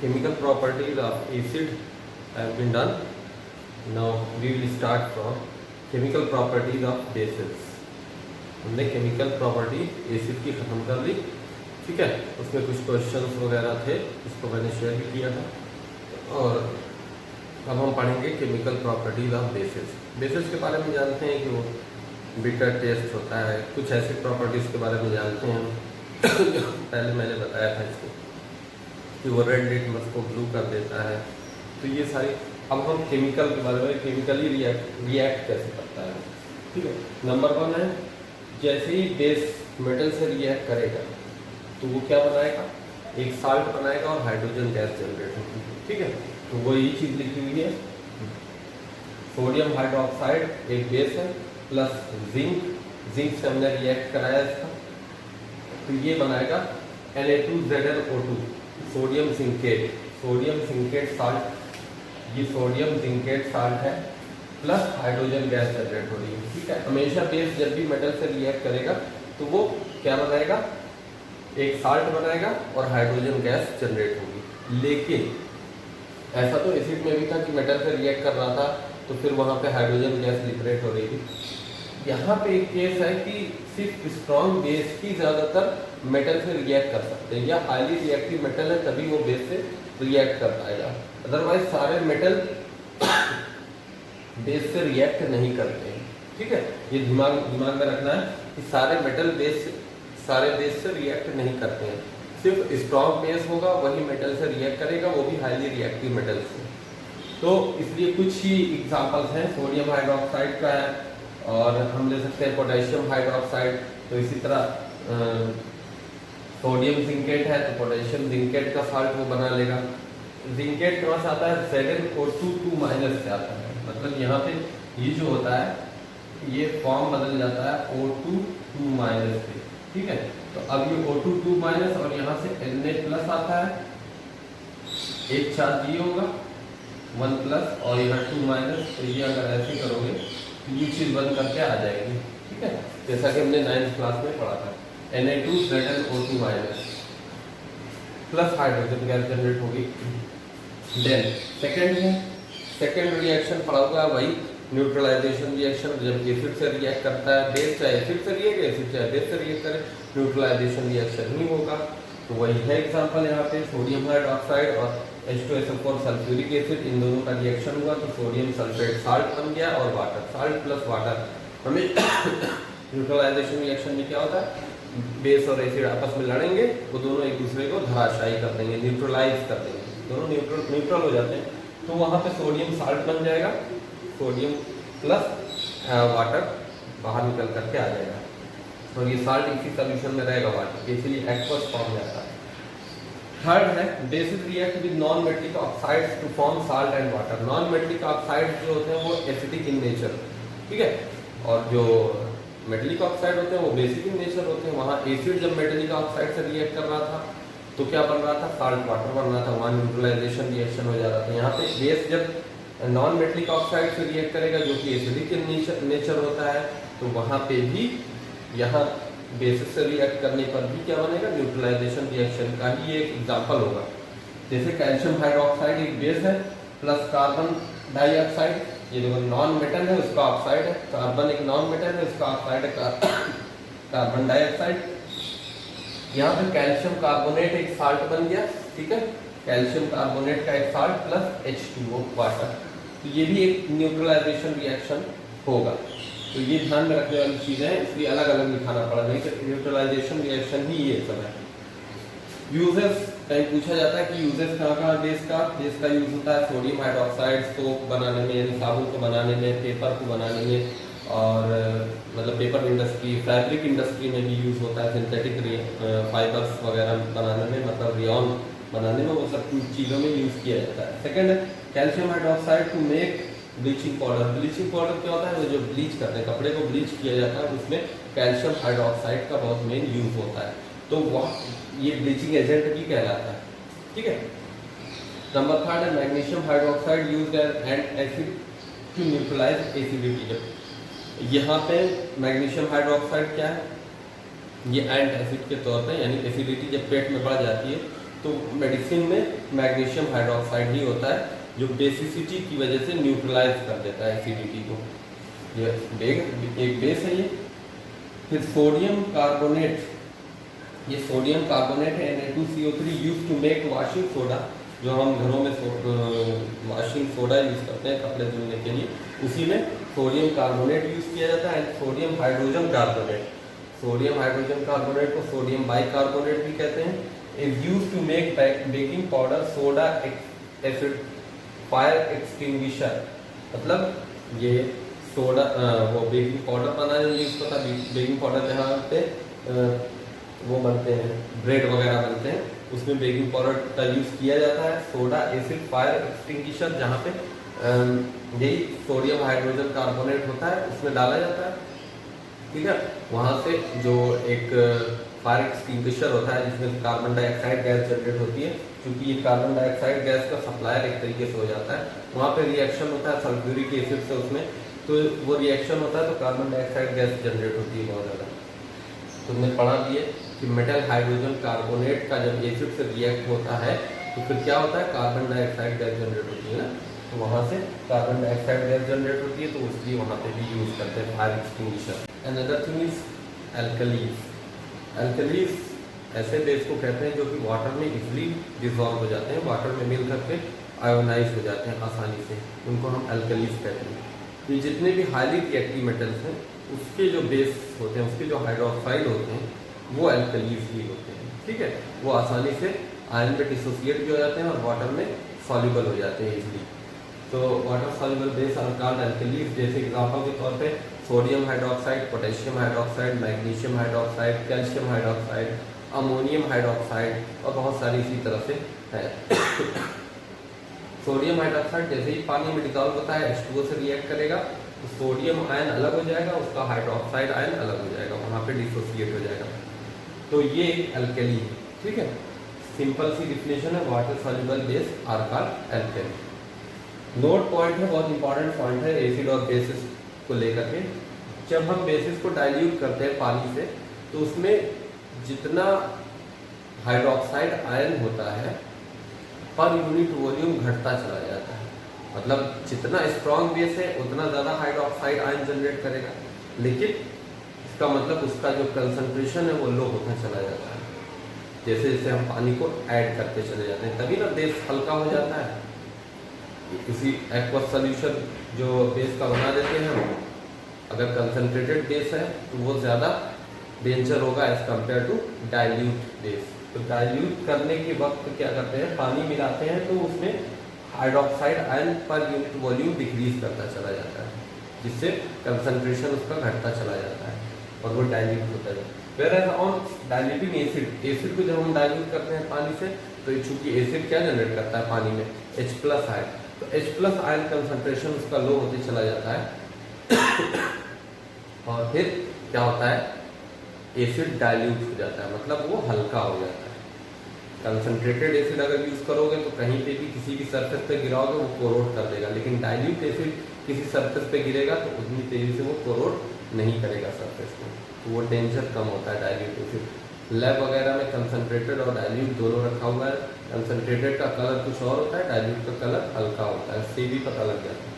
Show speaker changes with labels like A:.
A: chemical properties of acid have been done. Now we will start from chemical properties of bases. हमने chemical property acid की ख़त्म कर ली, ठीक है। उसमें कुछ क्वेश्चंस वगैरह थे, उसको मैंने शेयर भी किया था। और अब हम पढ़ेंगे chemical properties of bases. Bases के बारे में जानते हैं कि वो बिटर टेस्ट होता है, कुछ ऐसी प्रॉपर्टीज़ के बारे में जानते हैं पहले मैंने बताया था इसको कि वो रेड लिटमस को ब्लू कर देता है। तो ये सारी, अब हम केमिकल के बारे में, केमिकली रिएक्ट कैसे करता है, ठीक है। नंबर 1 है, जैसे ही बेस मेटल से रिएक्ट करेगा तो वो क्या बनाएगा, एक साल्ट बनाएगा और हाइड्रोजन गैस जनरेट होगी, ठीक है। तो वो यही चीज़ लिखी हुई है, सोडियम हाइड्रोक्साइड एक बेस है प्लस जिंक से हमने रिएक्ट कराया इसका, तो ये बनाएगा Na2ZnO2 सोडियम जिंकेट साल्ट। ये सोडियम जिंकेट साल्ट है प्लस हाइड्रोजन गैस जनरेट हो रही है, ठीक है। हमेशा बेस जब भी मेटल से रिएक्ट करेगा तो वो क्या बनाएगा, एक साल्ट बनाएगा और हाइड्रोजन गैस जनरेट होगी। लेकिन ऐसा तो एसिड में भी था कि मेटल से रिएक्ट कर रहा था तो फिर वहाँ पे हाइड्रोजन गैस लिबरेट हो रही थी। यहाँ पे एक केस है कि सिर्फ स्ट्रॉन्ग बेस ही ज़्यादातर मेटल से रिएक्ट कर सकते हैं, या हाईली रिएक्टिव मेटल है तभी वो बेस से रिएक्ट कर पाएगा, अदरवाइज सारे मेटल बेस से रिएक्ट नहीं करते हैं, ठीक है। ये दिमाग में रखना है कि सारे मेटल सारे बेस से रिएक्ट नहीं करते हैं, सिर्फ स्ट्रॉन्ग बेस होगा वही मेटल से रिएक्ट करेगा, वो भी हाईली रिएक्टिव मेटल से। तो इसलिए कुछ ही एग्जांपल्स हैं, सोडियम हाइड्रोक्साइड का है और हम ले सकते हैं पोटेशियम हाइड्रोक्साइड। तो इसी तरह सोडियम जिंकेट है तो पोटेशियम जिंकेट का साल्ट वो बना लेगा। जिंकेट कहाँ से आता है, ZnO2 से आता है, मतलब यहाँ पे ये जो होता है ये फॉर्म बदल जाता है O2 से, ठीक है। तो अब ये O2 और यहाँ से Na+ आता है, एक चार्ज ये होगा 1+ और यहाँ 2-, तो ये अगर ऐसे करोगे तो ये चीज़ बंद करके आ जाएगी, ठीक है, जैसा कि हमने 9th क्लास में पढ़ा था। Na2ZnO2- plus hydrogen gas generate होगी। देन सेकेंड रिएक्शन पढ़ा हुआ वही न्यूट्रलाइजेशन रिएक्शन, जब एसिड से रिएक्ट करता है बेस, चाहे एसिड से रिएक्ट एसिड चाहे बेस से रिएक्ट करे, न्यूट्रलाइजेशन रिएक्शन ही होगा। तो वही है एग्जांपल यहाँ पे, सोडियम हाइड्रोक्साइड और H2SO4 सल्फ्यूरिक एसिड, इन दोनों का रिएक्शन हुआ तो सोडियम सल्फेट साल्ट बन गया और वाटर, साल्ट प्लस वाटर। हमें न्यूट्रलाइजेशन रिएक्शन में क्या होता है, बेस और एसिड आपस में लड़ेंगे, वो दोनों एक दूसरे को धराशायी कर देंगे, न्यूट्रलाइज कर देंगे, दोनों न्यूट्रल हो जाते हैं। तो वहाँ पे सोडियम साल्ट बन जाएगा, सोडियम प्लस वाटर बाहर निकल करके आ जाएगा और ये साल्ट इसी सोल्यूशन में रहेगा वाटर के, इसलिए एक्वस फॉर्म में आता है। थर्ड है, bases react with non metallic oxides to form salt and water. Non metallic oxides जो होते हैं वो एसिडिक इन नेचर, ठीक है, और जो मेटलिक ऑक्साइड होते हैं वो बेसिक इन नेचर होते हैं। वहाँ एसिड जब मेटलिक ऑक्साइड से रिएक्ट कर रहा था तो क्या बन रहा था, साल्ट वाटर बन रहा था, वहाँ न्यूट्रलाइजेशन रिएक्शन हो जा रहा था। यहाँ पे बेस जब नॉन मेटलिक ऑक्साइड से रिएक्ट करेगा जो कि एसिडिक इन नेचर होता है, तो वहाँ पे भी यहाँ बेसिस से रिएक्ट करने पर भी क्या बनेगा, न्यूट्रलाइजेशन रिएक्शन का ही एक एग्जाम्पल होगा। जैसे कैल्शियम हाइड्रोक्साइड एक बेस है प्लस कार्बन डाइऑक्साइड, ये देखो नॉन मेटल है उसका ऑक्साइड है, कार्बन एक नॉन मेटल है उसका ऑक्साइड है कार्बन डाइऑक्साइड। यहाँ पे कैल्शियम कार्बोनेट एक साल्ट बन गया, ठीक है, कैल्शियम कार्बोनेट का एक साल्ट प्लस H2O वाटर, तो ये भी एक न्यूट्रलाइजेशन रिएक्शन होगा। तो ये ध्यान में रखने वाली चीज़ है, इसलिए अलग अलग लिखाना पड़ा, नहीं तो न्यूट्रलाइजेशन रिएक्शन ही ये सब है। यूजेस कहीं पूछा जाता है कि यूजेस कहाँ बेस का यूज होता है, सोडियम हाइड्रोक्साइड सोप बनाने में, यानी साबुन को बनाने में, पेपर को बनाने में, और मतलब पेपर इंडस्ट्री, फैब्रिक इंडस्ट्री में भी यूज होता है, सिंथेटिक फाइबर्स वगैरह बनाने में, मतलब रियॉन बनाने में, वो सब चीज़ों में यूज किया जाता है। सेकेंड है calcium hydroxide to make bleaching powder. Bleaching powder क्या होता है, वो जो ब्लीच करते हैं, कपड़े को ब्लीच किया जाता है, उसमें कैल्शियम हाइड्रोक्साइड का बहुत मेन यूज होता है, तो वह ये ब्लीचिंग एजेंट भी कहलाता है, ठीक है। नंबर 3 है magnesium hydroxide used as acid to neutralise acidity. यहाँ पे मैग्नीशियम हाइड्रोक्साइड क्या है, ये एंट एसिड के तौर पे, यानी एसिडिटी जब पेट में बढ़ जाती है तो मेडिसिन में मैग्नीशियम हाइड्रोक्साइड ही होता है जो बेसिसिटी की वजह से न्यूट्रलाइज कर देता है एसिडिटी को। ये एक बेस है ये। फिर सोडियम कार्बोनेट, ये सोडियम कार्बोनेट है Na2CO3 use to make washing soda, जो हम घरों में वॉशिंग सोडा यूज़ करते हैं कपड़े धुलने के लिए, उसी में सोडियम कार्बोनेट यूज़ किया जाता है। Sodium hydrogen carbonate, sodium hydrogen carbonate को सोडियम बाइकार्बोनेट भी कहते हैं, is use to make baking powder, soda acid, fire extinguisher. मतलब ये सोडा वो बेकिंग पाउडर बनाने में यूज़ होता है। बेकिंग पाउडर जहाँ पे वो बनते हैं, ब्रेड वगैरह बनते हैं, उसमें बेकिंग पाउडर का यूज़ किया जाता है। सोडा एसिड, फायर एक्सटिंग्विशर, जहाँ पे यही सोडियम हाइड्रोजन कार्बोनेट होता है उसमें डाला जाता है, ठीक है। वहाँ से जो एक फायर एक्सटिंग्विशर होता है जिसमें कार्बन डाइऑक्साइड गैस जनरेट होती है, क्योंकि ये कार्बन डाइऑक्साइड गैस का सप्लायर एक तरीके से हो जाता है, वहाँ पे रिएक्शन होता है सल्फ्यूरिक एसिड से उसमें, तो वो रिएक्शन होता है तो कार्बन डाइऑक्साइड गैस जनरेट होती है बहुत ज़्यादा। तुमने पढ़ा भी है कि मेटल हाइड्रोजन कार्बोनेट का जब एसिड से रिएक्ट होता है तो फिर क्या होता है, कार्बन डाइऑक्साइड गैस जनरेट होती है ना, तो वहाँ से कार्बन डाइऑक्साइड गैस जनरेट होती है, तो उसलिए वहाँ पे भी यूज़ करते हैं fire extinguisher. Another thing is alkalis. Alkalis ऐसे बेस को कहते हैं जो कि वाटर में इजीली डिजॉल्व हो जाते हैं, वाटर में मिल करके आयोनाइज हो जाते हैं आसानी से, उनको हम एल्कलीज कहते हैं। ये जितने भी हाईली रिएक्टिव मेटल्स हैं उसके जो बेस होते हैं, उसके जो हाइड्रोक्साइड होते हैं वो एल्कलीज ही होते हैं, ठीक है। वो आसानी से आयन में डिसोसिएट भी हो जाते हैं और वाटर में सॉल्युबल हो जाते हैं इजीली। तो water soluble base are called alkalis. जैसे एग्जांपल के तौर पे sodium hydroxide, potassium hydroxide, magnesium hydroxide, calcium hydroxide, ammonium hydroxide और बहुत सारी इसी तरह से है। सोडियम हाइड्रोक्साइड जैसे ही पानी में डिजॉल्व होता है H2O से रिएक्ट करेगा तो सोडियम आयन अलग हो जाएगा, उसका हाइड्रोक्साइड आयन अलग हो जाएगा, वहाँ पे डिसोसिएट हो जाएगा। तो ये एक एल्कली है, ठीक है। सिंपल सी डिफिनेशन है, water soluble base are called alkali. Note point है, बहुत इंपॉर्टेंट पॉइंट है एसिड और बेसिस को लेकर के। जब हम बेसिस को डाइल्यूट करते हैं पानी से तो उसमें जितना हाइड्रोक्साइड आयन होता है पर यूनिट वॉल्यूम घटता चला जाता है। मतलब जितना स्ट्रॉन्ग बेस है उतना ज़्यादा हाइड्रोक्साइड आयन जनरेट करेगा, लेकिन इसका मतलब उसका जो कंसंट्रेशन है वो लो होता चला जाता है जैसे जैसे हम पानी को ऐड करते चले जाते हैं, तभी ना बेस हल्का हो जाता है। किसी एक्वस सोल्यूशन जो बेस का बना देते हैं हम, अगर कंसंट्रेटेड बेस है तो वो ज़्यादा डेंजर होगा as compare to dilute base. तो डाइल्यूट करने के वक्त क्या करते हैं, पानी मिलाते हैं तो उसमें hydroxide ion per unit volume decrease करता चला जाता है, जिससे कंसंट्रेशन उसका घटता चला जाता है और वो डाइल्यूट होता है। Where on diluting acid, acid को जब हम डाइल्यूट करते हैं पानी से तो चूंकि एसिड क्या जनरेट करता है पानी में, H+ आयन, तो H+ आयन कंसंट्रेशन उसका लो होते चला जाता है और फिर क्या होता है, एसिड डाइल्यूट हो जाता है, मतलब वो हल्का हो जाता है। कंसंट्रेटेड एसिड अगर यूज़ करोगे तो कहीं पे भी किसी भी सरफेस पे गिराओगे वो कोरोड कर देगा, लेकिन डाइल्यूट एसिड किसी सरफेस पे गिरेगा तो उतनी तेज़ी से वो कोरोड नहीं करेगा सरफेस में, तो वो डेंजर कम होता है डाइल्यूट एसिड। लैब वगैरह में कंसंट्रेटेड और डाइल्यूट दोनों रखा हुआ है। कंसंट्रेटेड का कलर कुछ और होता है, डाइल्यूट का कलर हल्का होता है, इससे भी पता लग जाता है।